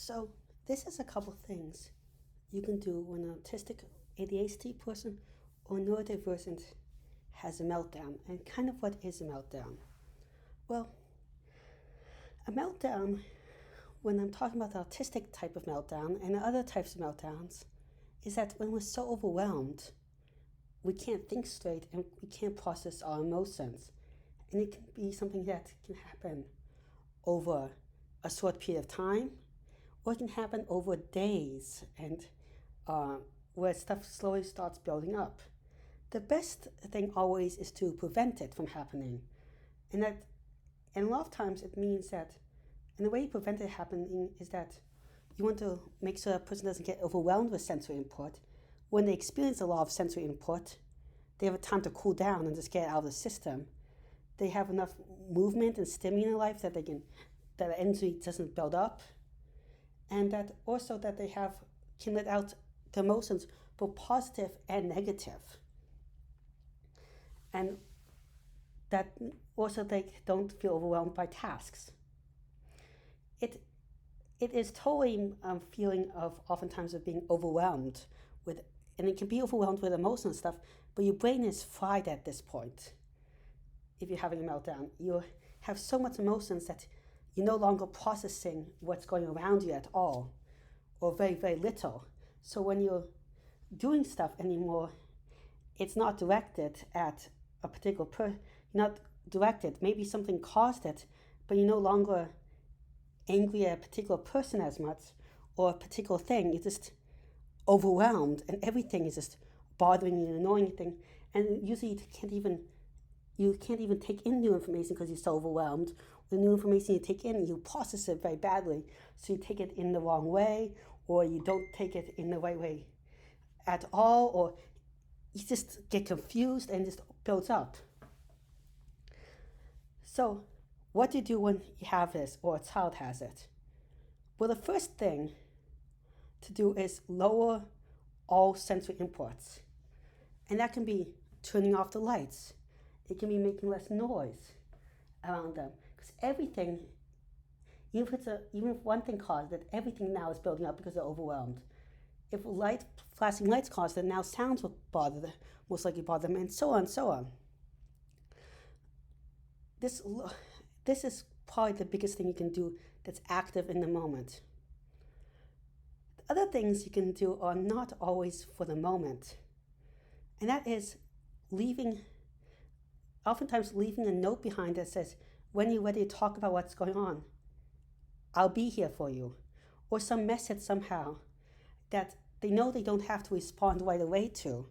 So this is a couple things you can do when an autistic ADHD person or neurodivergent has a meltdown. And kind of what is a meltdown? Well, a meltdown, when I'm talking about the autistic type of meltdown and other types of meltdowns, is that when we're so overwhelmed, we can't think straight and we can't process our emotions. And it can be something that can happen over a short period of time, or it can happen over days, and where stuff slowly starts building up. The best thing always is to prevent it from happening, and a lot of times it means that, and the way you prevent it happening is that you want to make sure a person doesn't get overwhelmed with sensory input. When they experience a lot of sensory input, they have a time to cool down and just get it out of the system. They have enough movement and stimuli in their life that that energy doesn't build up, and that also that they can let out the emotions, both positive and negative, and that also they don't feel overwhelmed by tasks. It is totally a feeling of oftentimes of being overwhelmed with, and it can be overwhelmed with emotional stuff, but your brain is fried at this point. If you're having a meltdown, you have so much emotions that you're no longer processing what's going around you at all, or very, very little. So when you're doing stuff anymore, it's not directed at a particular not directed. Maybe something caused it, but you're no longer angry at a particular person as much, or a particular thing. You're just overwhelmed, and everything is just bothering you and annoying you. And usually you can't even take in new information because you're so overwhelmed. The new information you take in, you process it very badly. So you take it in the wrong way, or you don't take it in the right way at all, or you just get confused and just builds up. So what do you do when you have this or a child has it? Well, the first thing to do is lower all sensory inputs. And that can be turning off the lights. It can be making less noise around them. Because everything, even if one thing caused it, everything now is building up because they're overwhelmed. If flashing lights caused it, now sounds will most likely bother them, and so on and so on. This is probably the biggest thing you can do that's active in the moment. The other things you can do are not always for the moment. And that is oftentimes leaving a note behind that says, when you're ready to talk about what's going on, I'll be here for you. Or some message somehow that they know they don't have to respond right away to.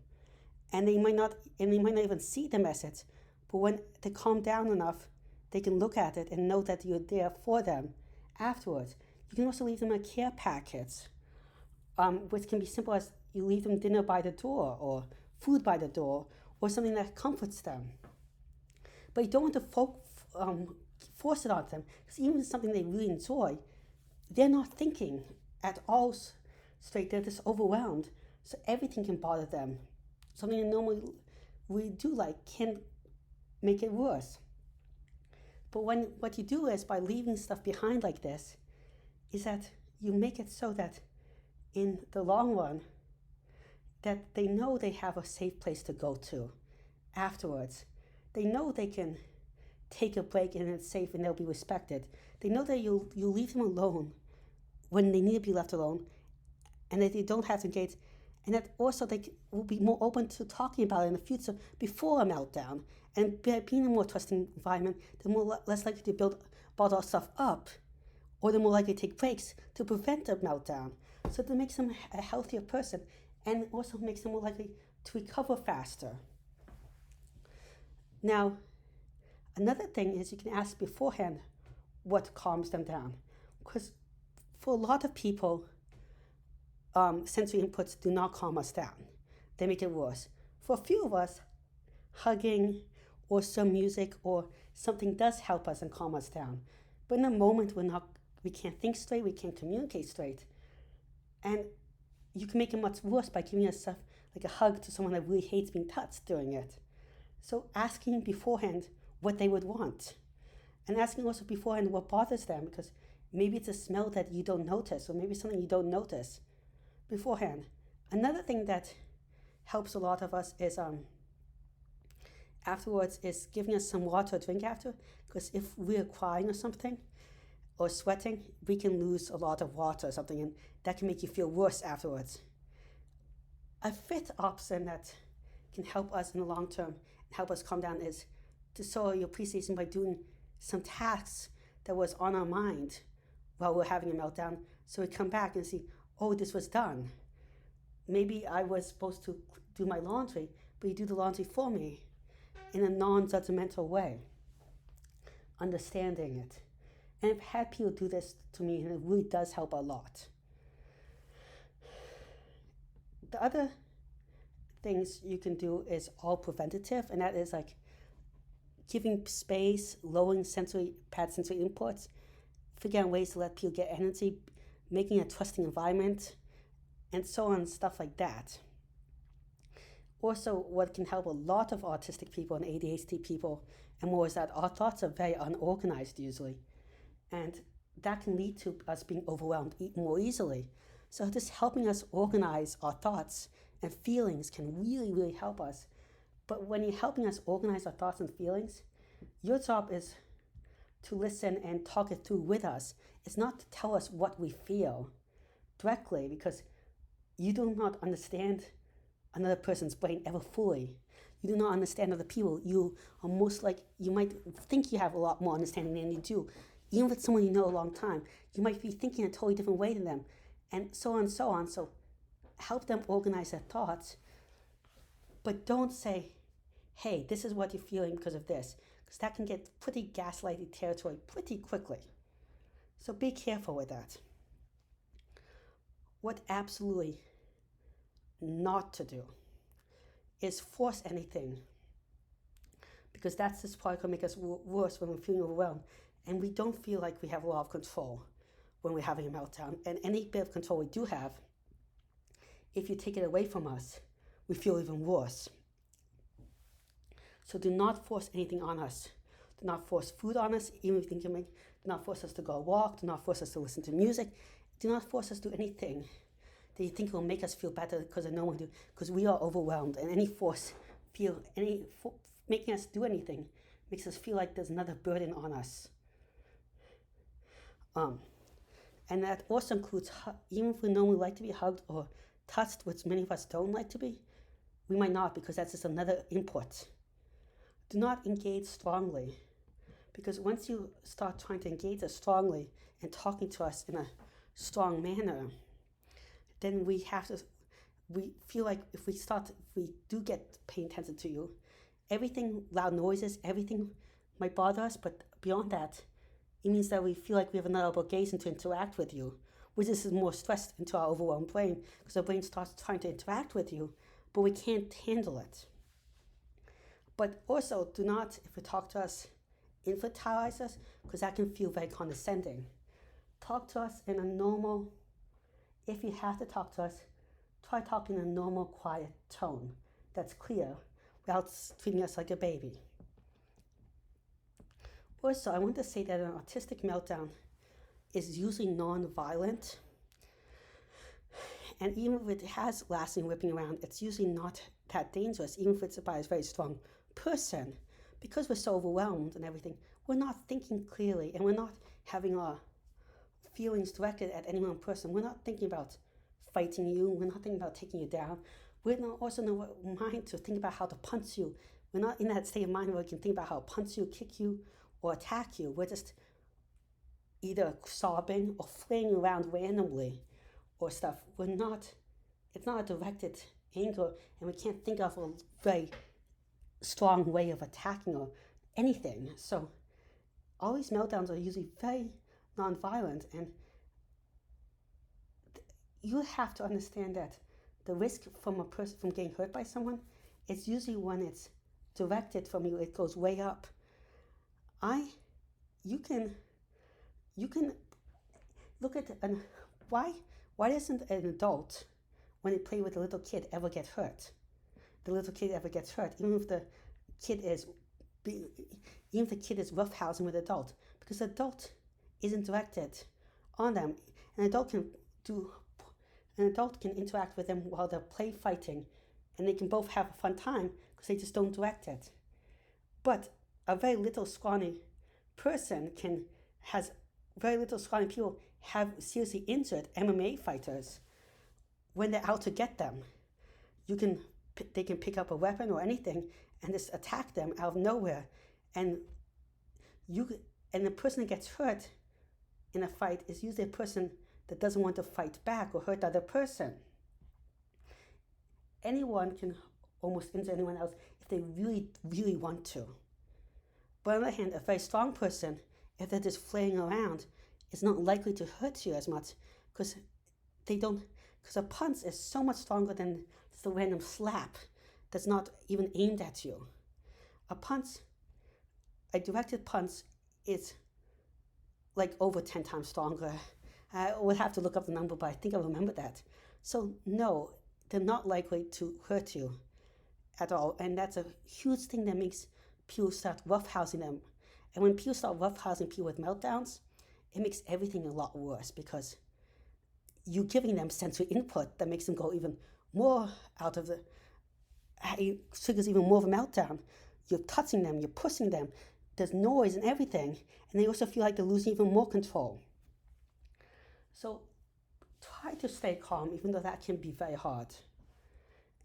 And they might not even see the message, but when they calm down enough, they can look at it and know that you're there for them afterwards. You can also leave them a care packet, which can be simple as you leave them dinner by the door, or food by the door, or something that comforts them. But you don't want to force it on them, because even if it's something they really enjoy, they're not thinking at all straight. They're just overwhelmed, so everything can bother them. Something they normally we do like can make it worse. But what you do is, by leaving stuff behind like this, is that you make it so that in the long run, that they know they have a safe place to go to afterwards. They know they can take a break and it's safe and they'll be respected. They know that you'll leave them alone when they need to be left alone, and that they don't have to engage, and that also they will be more open to talking about it in the future before a meltdown. And being in a more trusting environment, they're less likely to bottle stuff up, or they're more likely to take breaks to prevent a meltdown. So that makes them a healthier person, and also makes them more likely to recover faster. Now, another thing is you can ask beforehand what calms them down. Because for a lot of people, sensory inputs do not calm us down. They make it worse. For a few of us, hugging or some music or something does help us and calm us down. But in a moment we can't think straight, we can't communicate straight. And you can make it much worse by giving yourself like a hug to someone that really hates being touched during it. So asking beforehand what they would want. And asking also beforehand what bothers them, because Maybe it's a smell that you don't notice, or maybe something you don't notice beforehand. Another thing that helps a lot of us is afterwards is giving us some water to drink after, because if we're crying or something or sweating, we can lose a lot of water or something, and that can make you feel worse afterwards. A fifth option that can help us in the long term and help us calm down is to show your appreciation by doing some tasks that was on our mind while we're having a meltdown, so we come back and see, oh, this was done. Maybe I was supposed to do my laundry, but you do the laundry for me in a non-judgmental way, understanding it. And I've had people do this to me, and it really does help a lot. The other things you can do is all preventative, and that is like giving space, lowering bad sensory inputs, figuring out ways to let people get energy, making a trusting environment, and so on, stuff like that. Also, what can help a lot of autistic people and ADHD people and more is that our thoughts are very unorganized usually. And that can lead to us being overwhelmed more easily. So just helping us organize our thoughts and feelings can really, really help us. But when you're helping us organize our thoughts and feelings, your job is to listen and talk it through with us. It's not to tell us what we feel directly, because you do not understand another person's brain ever fully. You do not understand other people. You are most like, you might think you have a lot more understanding than you do. Even with someone you know a long time, you might be thinking a totally different way than them, and so on and so on. So help them organize their thoughts, but don't say, hey, this is what you're feeling because of this, because that can get pretty gaslighty territory pretty quickly. So be careful with that. What absolutely not to do is force anything, because that's just probably going to make us worse when we're feeling overwhelmed, and we don't feel like we have a lot of control when we're having a meltdown. And any bit of control we do have, if you take it away from us, we feel even worse. So do not force anything on us. Do not force food on us, even if you think you make. Do not force us to go walk. Do not force us to listen to music. Do not force us to do anything that you think will make us feel better, because I know we do, because we are overwhelmed, and any making us do anything makes us feel like there's another burden on us. And that also includes, even if we normally like to be hugged or touched, which many of us don't like to be, we might not, because that's just another input. Do not engage strongly, because once you start trying to engage us strongly and talking to us in a strong manner, then we feel like if we do get paying attention to you, everything, loud noises, everything might bother us, but beyond that, it means that we feel like we have another obligation to interact with you, which is more stress into our overwhelmed brain, because our brain starts trying to interact with you, but we can't handle it. But also, do not, if you talk to us, infantilize us, because that can feel very condescending. Talk to us in a normal, if you have to talk to us, try talking in a normal, quiet tone that's clear, without treating us like a baby. Also, I want to say that an autistic meltdown is usually non-violent, and even if it has lasting whipping around, it's usually not that dangerous, even if it's by a very strong person. Because we're so overwhelmed and everything, we're not thinking clearly, and we're not having our feelings directed at any one person. We're not thinking about fighting you. We're not thinking about taking you down. We're not also in a mind to think about how to punch you. We're not in that state of mind where we can think about how to punch you, kick you, or attack you. We're just either sobbing or flailing around randomly or stuff. It's not a directed anger, and we can't think of a very strong way of attacking or anything. So all these meltdowns are usually very non-violent, and you have to understand that the risk from a person from getting hurt by someone is usually when it's directed from you, it goes way up. You can look at why doesn't an adult, when they play with a little kid, ever get hurt? The little kid ever gets hurt, even if the kid is roughhousing with the adult, because the adult isn't directed on them. An adult can do an adult can interact with them while they're play fighting, and they can both have a fun time because they just don't direct it. But a very little scrawny person has very little scrawny people have seriously injured MMA fighters when they're out to get them. They can pick up a weapon or anything and just attack them out of nowhere, and the person that gets hurt in a fight is usually a person that doesn't want to fight back or hurt the other person. Anyone can almost injure anyone else if they really, really want to. But on the other hand, a very strong person, if they're just flaying around, is not likely to hurt you as much because a punch is so much stronger than just a random slap that's not even aimed at you. A directed punch is like over 10 times stronger. I would have to look up the number, but I think I remember that. So no, they're not likely to hurt you at all. And that's a huge thing that makes people start roughhousing them. And when people start roughhousing people with meltdowns, it makes everything a lot worse because you're giving them sensory input that makes them go even more it triggers even more of a meltdown. You're touching them, you're pushing them, there's noise and everything, and they also feel like they're losing even more control. So try to stay calm, even though that can be very hard.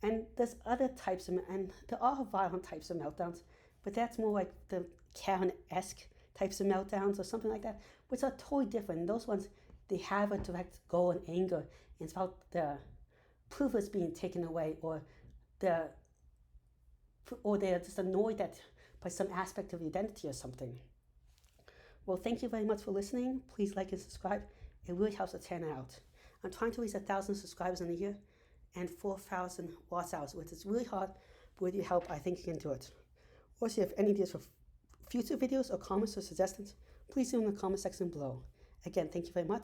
And there's other types and there are violent types of meltdowns, but that's more like the Karen-esque types of meltdowns or something like that, which are totally different. Those ones, they have a direct goal and anger, and it's about the privilege being taken away, or they're just annoyed by some aspect of identity or something. Well, thank you very much for listening. Please like and subscribe. It really helps the channel out. I'm trying to reach 1,000 subscribers in a year and 4,000 watch hours, which is really hard, but with your help, I think you can do it. Also, if you have any ideas for future videos or comments or suggestions, please do in the comment section below. Again, thank you very much.